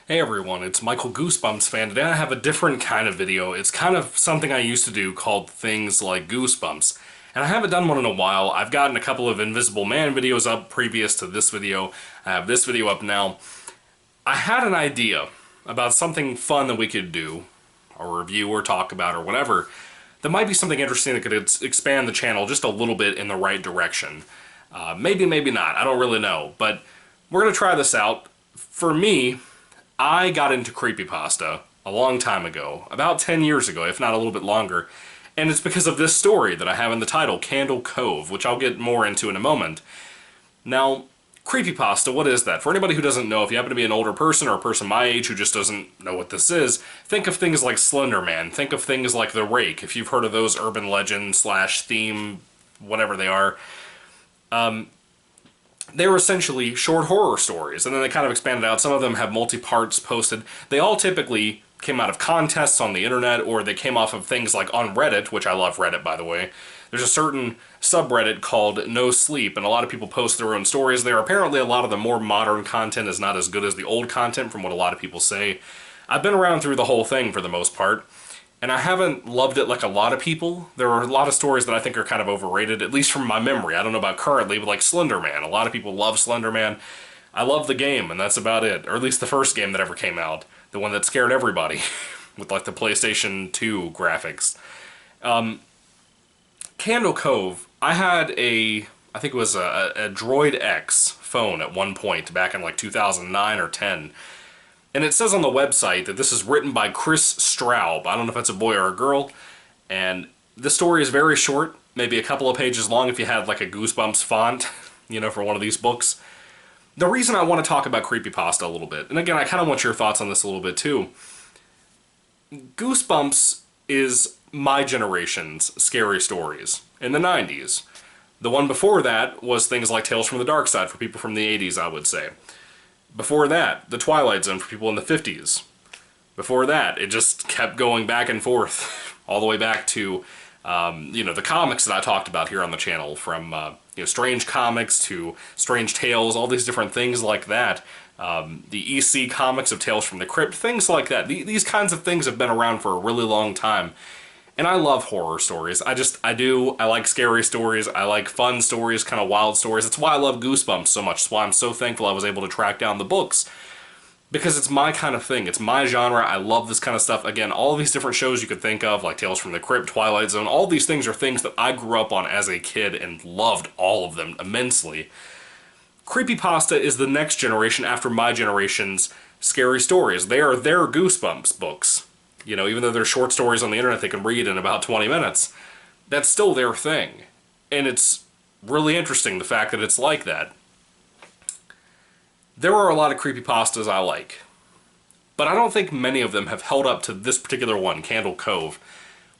Hey everyone, it's Michael GoosebumpsFan. Today I have a different kind of video. It's kind of something I used to do called things like Goosebumps. And I haven't done one in a while. I've gotten a couple of Invisible Man videos up previous to this video. I have this video up now. I had an idea about something fun that we could do, or review, or talk about, or whatever, that might be something interesting that could expand the channel just a little bit in the right direction. Maybe, maybe not. I don't really know. But we're going to try this out. For me, I got into creepypasta a long time ago, about 10 years ago, if not a little bit longer, and it's because of this story that I have in the title, Cove, which I'll get more into in a moment. Now, creepypasta, what is that? For anybody who doesn't know, if you happen to be an older person or a person my age who just doesn't know what this is, think of things like Slender Man, think of things like The Rake, if you've heard of those urban legend slash theme, whatever they are. They were essentially short horror stories, and then they kind of expanded out. Some of them have multi-parts posted. They all typically came out of contests on the internet, or they came off of things like on Reddit, which I love Reddit, by the way. There's a certain subreddit called No Sleep, and a lot of people post their own stories there. Apparently a lot of the more modern content is not as good as the old content, from what a lot of people say. I've been around through the whole thing for the most part, and I haven't loved it like a lot of people. There are a lot of stories that I think are kind of overrated, at least from my memory. I don't know about currently, but like Slender Man. A lot of people love Slender Man. I love the game, and that's about it. Or at least the first game that ever came out. The one that scared everybody. With like the PlayStation 2 graphics. Candle Cove, I had I think it was a Droid X phone at one point, back in like 2009 or 10. And it says on the website that this is written by Chris Straub. I don't know if that's a boy or a girl. And the story is very short, maybe a couple of pages long if you had like a Goosebumps font, you know, for one of these books. The reason I want to talk about creepypasta a little bit, and again, I kind of want your thoughts on this a little bit too. Goosebumps is my generation's scary stories in the 90s. The one before that was things like Tales from the Dark Side for people from the 80s, I would say. Before that, The Twilight Zone for people in the 50s. Before that, it just kept going back and forth, all the way back to, you know, the comics that I talked about here on the channel, from, you know, Strange Comics to Strange Tales, all these different things like that. The EC comics of Tales from the Crypt, things like that. These kinds of things have been around for a really long time. And I love horror stories. I like scary stories. I like fun stories, kind of wild stories. That's why I love Goosebumps so much. That's why I'm so thankful I was able to track down the books. Because it's my kind of thing. It's my genre. I love this kind of stuff. Again, all of these different shows you could think of, like Tales from the Crypt, Twilight Zone, all these things are things that I grew up on as a kid and loved all of them immensely. Creepypasta is the next generation after my generation's scary stories. They are their Goosebumps books. You know, even though they're short stories on the internet they can read in about 20 minutes, that's still their thing. And it's really interesting, the fact that it's like that. There are a lot of creepypastas I like, but I don't think many of them have held up to this particular one, Candle Cove,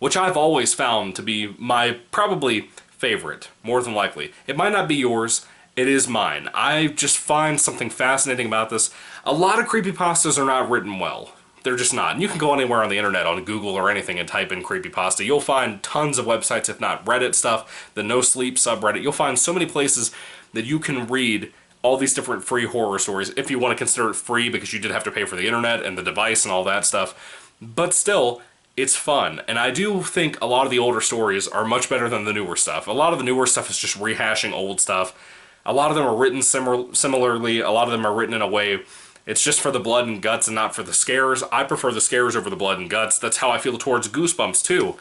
which I've always found to be my probably favorite, more than likely. It might not be yours, it is mine. I just find something fascinating about this. A lot of creepypastas are not written well. They're just not. And you can go anywhere on the internet, on Google or anything, and type in creepypasta. You'll find tons of websites, if not Reddit stuff, the No Sleep subreddit. You'll find so many places that you can read all these different free horror stories, if you want to consider it free, because you did have to pay for the internet and the device and all that stuff. But still, it's fun. And I do think a lot of the older stories are much better than the newer stuff. A lot of the newer stuff is just rehashing old stuff. A lot of them are written similarly. A lot of them are written in a way it's just for the blood and guts and not for the scares. I prefer the scares over the blood and guts. That's how I feel towards Goosebumps, too.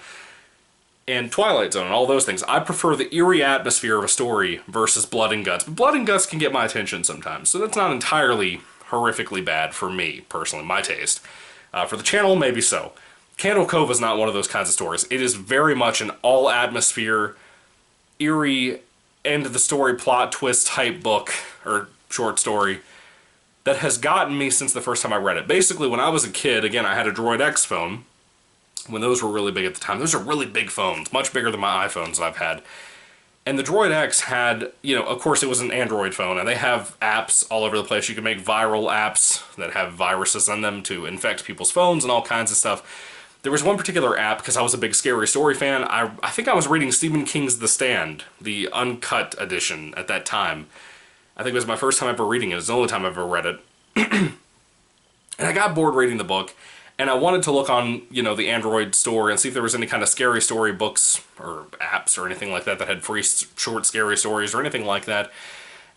And Twilight Zone and all those things. I prefer the eerie atmosphere of a story versus blood and guts. But blood and guts can get my attention sometimes, so that's not entirely horrifically bad for me, personally, my taste. For the channel, maybe so. Candle Cove is not one of those kinds of stories. It is very much an all-atmosphere, eerie, end-of-the-story plot twist type book, or short story, that has gotten me since the first time I read it. Basically, when I was a kid, again, I had a Droid X phone, when those were really big at the time. Those are really big phones, much bigger than my iPhones that I've had. And the Droid X had, you know, of course it was an Android phone, and they have apps all over the place. You can make viral apps that have viruses in them to infect people's phones and all kinds of stuff. There was one particular app, because I was a big Scary Story fan, I think I was reading Stephen King's The Stand, the uncut edition at that time. I think it was my first time ever reading it. It was the only time I've ever read it. And And I got bored reading the book, and I wanted to look on, you know, the Android store and see if there was any kind of scary story books or apps or anything like that that had free short scary stories or anything like that.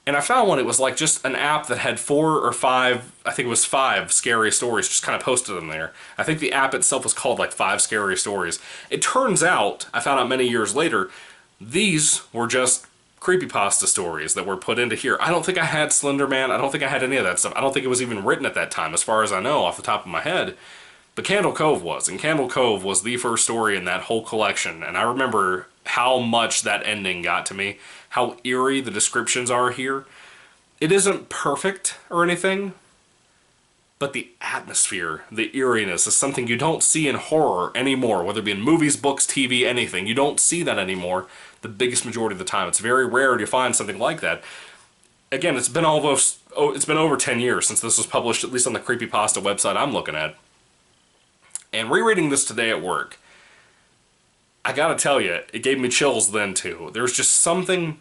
And I found one. It was like just an app that had 4 or 5, I think it was 5 scary stories just kind of posted in there. I think the app itself was called like 5 Scary Stories. It turns out, I found out many years later, these were just creepypasta stories that were put into here. I don't think I had Slender Man. I don't think I had any of that stuff. I don't think it was even written at that time, as far as I know, off the top of my head. But Candle Cove was, and Candle Cove was the first story in that whole collection, and I remember how much that ending got to me, how eerie the descriptions are here. It isn't perfect or anything, but the atmosphere, the eeriness is something you don't see in horror anymore, whether it be in movies, books, TV, anything. You don't see that anymore the biggest majority of the time. It's very rare to find something like that. Again, it's been over 10 years since this was published, at least on the Creepypasta website I'm looking at. And rereading this today at work, I gotta tell you, it gave me chills then too. There's just something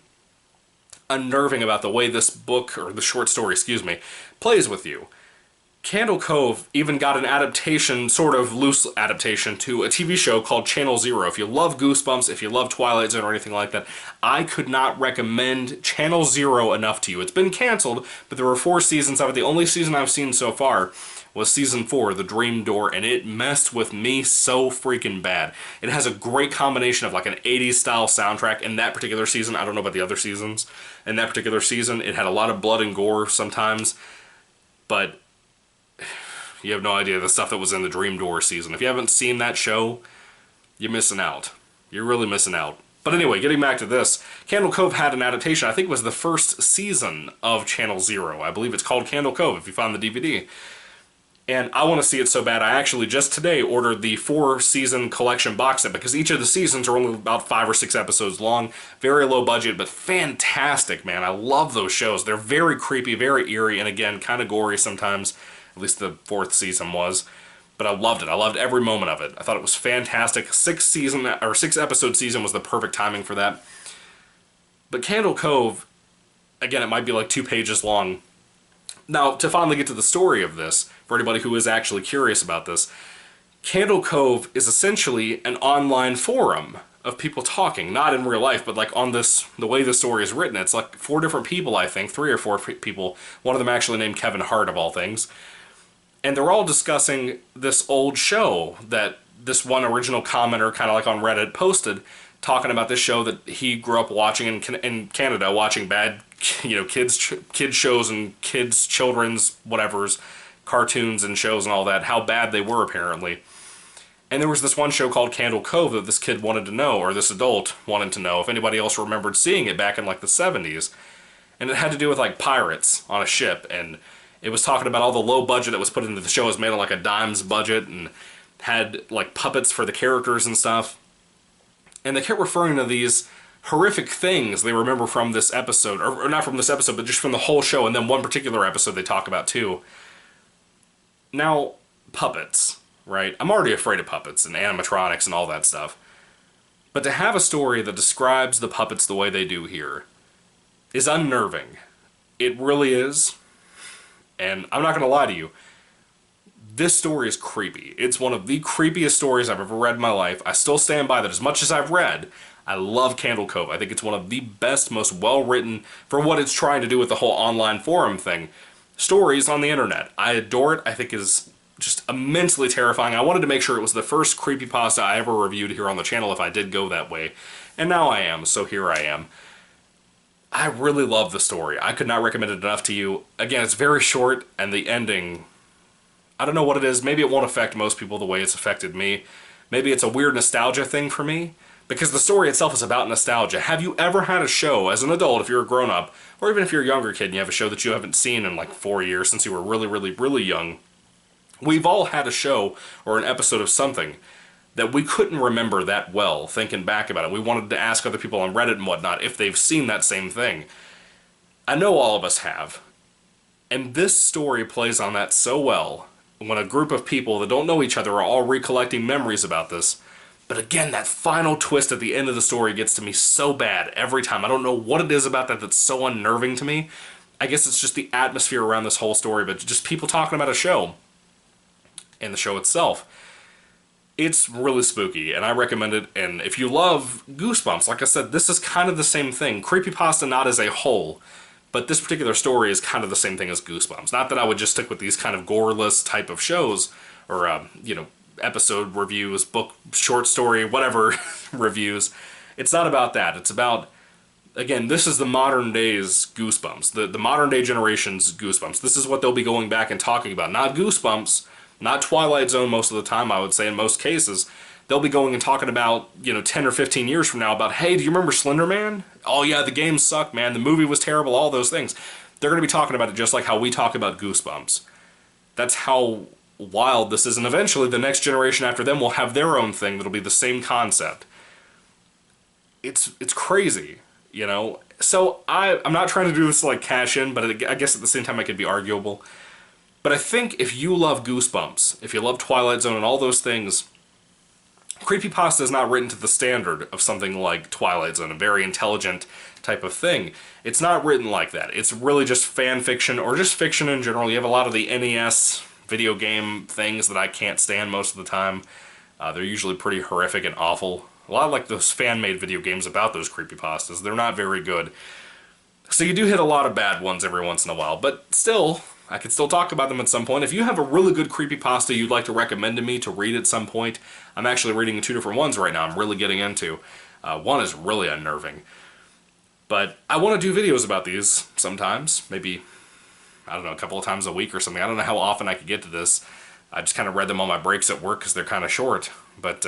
unnerving about the way this book, or the short story, excuse me, plays with you. Candle Cove even got an adaptation, sort of loose adaptation, to a TV show called Channel Zero. If you love Goosebumps, if you love Twilight Zone or anything like that, I could not recommend Channel Zero enough to you. It's been canceled, but there were 4 seasons of it. The only season I've seen so far was season 4, The Dream Door, and it messed with me so freaking bad. It has a great combination of like an 80s style soundtrack in that particular season. I don't know about the other seasons. In that particular season, it had a lot of blood and gore sometimes, but you have no idea the stuff that was in the Dream Door season. If you haven't seen that show, you're missing out. You're really missing out. But anyway, getting back to this, Candle Cove had an adaptation. I think it was the first season of Channel Zero. I believe it's called Candle Cove if you find the DVD. And I want to see it so bad, I actually just today ordered the 4-season collection box set, because each of the seasons are only about 5 or 6 episodes long. Very low budget, but fantastic, man. I love those shows. They're very creepy, very eerie, and again, kind of gory sometimes. At least the 4th season was. But I loved it. I loved every moment of it. I thought it was fantastic. 6-episode season was the perfect timing for that. But Candle Cove, again, it might be like 2 pages long. Now, to finally get to the story of this, for anybody who is actually curious about this, Candle Cove is essentially an online forum of people talking, not in real life, but like on this, the way the story is written. It's like 4 different people, I think, 3 or 4 people, one of them actually named Kevin Hart of all things, and they're all discussing this old show that this one original commenter, kind of like on Reddit, posted, talking about this show that he grew up watching in Canada, watching bad, you know, kids shows and children's whatever's, cartoons and shows and all that, how bad they were apparently. And there was this one show called Candle Cove that this kid wanted to know, or this adult wanted to know, if anybody else remembered seeing it back in like the 70s. And it had to do with like pirates on a ship, and it was talking about all the low budget that was put into the show. It was made on like a dime's budget and had like puppets for the characters and stuff. And they kept referring to these horrific things they remember from this episode, or not from this episode, but just from the whole show, and then one particular episode they talk about too. Now, puppets, right? I'm already afraid of puppets and animatronics and all that stuff. But to have a story that describes the puppets the way they do here is unnerving. It really is. And I'm not going to lie to you. This story is creepy. It's one of the creepiest stories I've ever read in my life. I still stand by that. As much as I've read, I love Candle Cove. I think it's one of the best, most well-written, for what it's trying to do with the whole online forum thing, stories on the internet. I adore it. I think it is just immensely terrifying. I wanted to make sure it was the first creepypasta I ever reviewed here on the channel if I did go that way. And now I am, so here I am. I really love the story. I could not recommend it enough to you. Again, it's very short, and the ending, I don't know what it is. Maybe it won't affect most people the way it's affected me. Maybe it's a weird nostalgia thing for me, because the story itself is about nostalgia. Have you ever had a show, as an adult, if you're a grown-up, or even if you're a younger kid and you have a show that you haven't seen in like 4 years since you were really, really, really young? We've all had a show or an episode of something that we couldn't remember that well, thinking back about it. We wanted to ask other people on Reddit and whatnot if they've seen that same thing. I know all of us have. And this story plays on that so well, when a group of people that don't know each other are all recollecting memories about this. But again, that final twist at the end of the story gets to me so bad every time. I don't know what it is about that that's so unnerving to me. I guess it's just the atmosphere around this whole story, but just people talking about a show. in the show itself. It's really spooky, and I recommend it. And if you love Goosebumps, like I said, this is kind of the same thing. Creepypasta not as a whole, but this particular story is kind of the same thing as Goosebumps. Not that I would just stick with these kind of goreless type of shows, or, you know, episode reviews, book, short story, whatever reviews. It's not about that. It's about, again, this is the modern day's Goosebumps. The modern day generation's Goosebumps. This is what they'll be going back and talking about. Not Goosebumps, not Twilight Zone most of the time, I would say, in most cases. They'll be going and talking about, you know, 10 or 15 years from now about, hey, do you remember Slender Man? Oh yeah, the game sucked, man. The movie was terrible, all those things. They're going to be talking about it just like how we talk about Goosebumps. That's how wild this is. And eventually the next generation after them will have their own thing that'll be the same concept. It's crazy, you know? So I'm not trying to do this to like cash in, but I guess at the same time it could be arguable. But I think if you love Goosebumps, if you love Twilight Zone and all those things, creepypasta is not written to the standard of something like Twilight Zone, a very intelligent type of thing. It's not written like that. It's really just fan fiction, or just fiction in general. You have a lot of the NES video game things that I can't stand most of the time. They're usually pretty horrific and awful. A lot of like those fan-made video games about those creepypastas. They're not very good. So you do hit a lot of bad ones every once in a while, but still, I could still talk about them at some point. If you have a really good creepypasta you'd like to recommend to me to read at some point, I'm actually reading 2 different ones right now I'm really getting into. One is really unnerving. But I want to do videos about these sometimes. Maybe, I don't know, a couple of times a week or something. I don't know how often I could get to this. I just kind of read them on my breaks at work because they're kind of short. But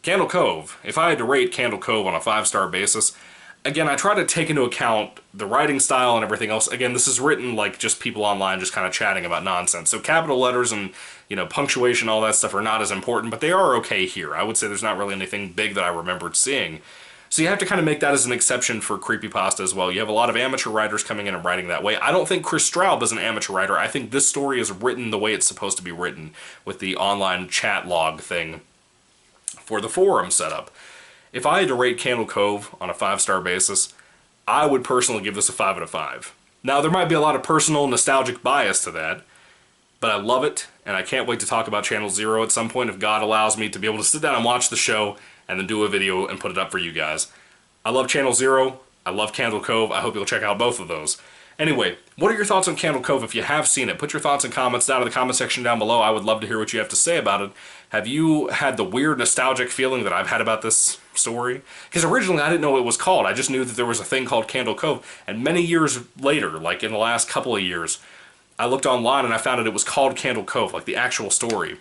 Candle Cove. If I had to rate Candle Cove on a 5-star basis, again, I try to take into account the writing style and everything else. Again, this is written like just people online just kind of chatting about nonsense. So capital letters and, you know, punctuation, all that stuff are not as important, but they are okay here. I would say there's not really anything big that I remembered seeing. So you have to kind of make that as an exception for creepypasta as well. You have a lot of amateur writers coming in and writing that way. I don't think Chris Straub is an amateur writer. I think this story is written the way it's supposed to be written, with the online chat log thing for the forum setup. If I had to rate Candle Cove on a 5-star basis, I would personally give this a 5 out of 5. Now, there might be a lot of personal nostalgic bias to that, but I love it, and I can't wait to talk about Channel Zero at some point if God allows me to be able to sit down and watch the show and then do a video and put it up for you guys. I love Channel Zero. I love Candle Cove. I hope you'll check out both of those. Anyway, what are your thoughts on Candle Cove if you have seen it? Put your thoughts and comments down in the comment section down below. I would love to hear what you have to say about it. Have you had the weird nostalgic feeling that I've had about this story? Because originally I didn't know what it was called. I just knew that there was a thing called Candle Cove. And many years later, like in the last couple of years, I looked online and I found out it was called Candle Cove, like the actual story.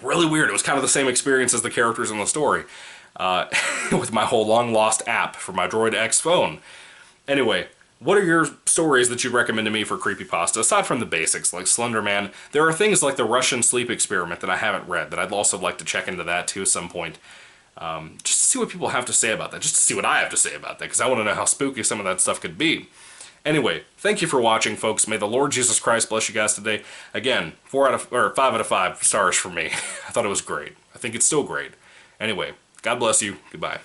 Really weird. It was kind of the same experience as the characters in the story. With my whole long-lost app for my Droid X phone. Anyway, what are your stories that you recommend to me for creepypasta, aside from the basics, like Slender Man? There are things like the Russian sleep experiment that I haven't read, that I'd also like to check into that too at some point. Just to see what people have to say about that, just to see what I have to say about that, because I want to know how spooky some of that stuff could be. Anyway, thank you for watching, folks. May the Lord Jesus Christ bless you guys today. Again, 5 out of 5 stars for me. I thought it was great. I think it's still great. Anyway, God bless you. Goodbye.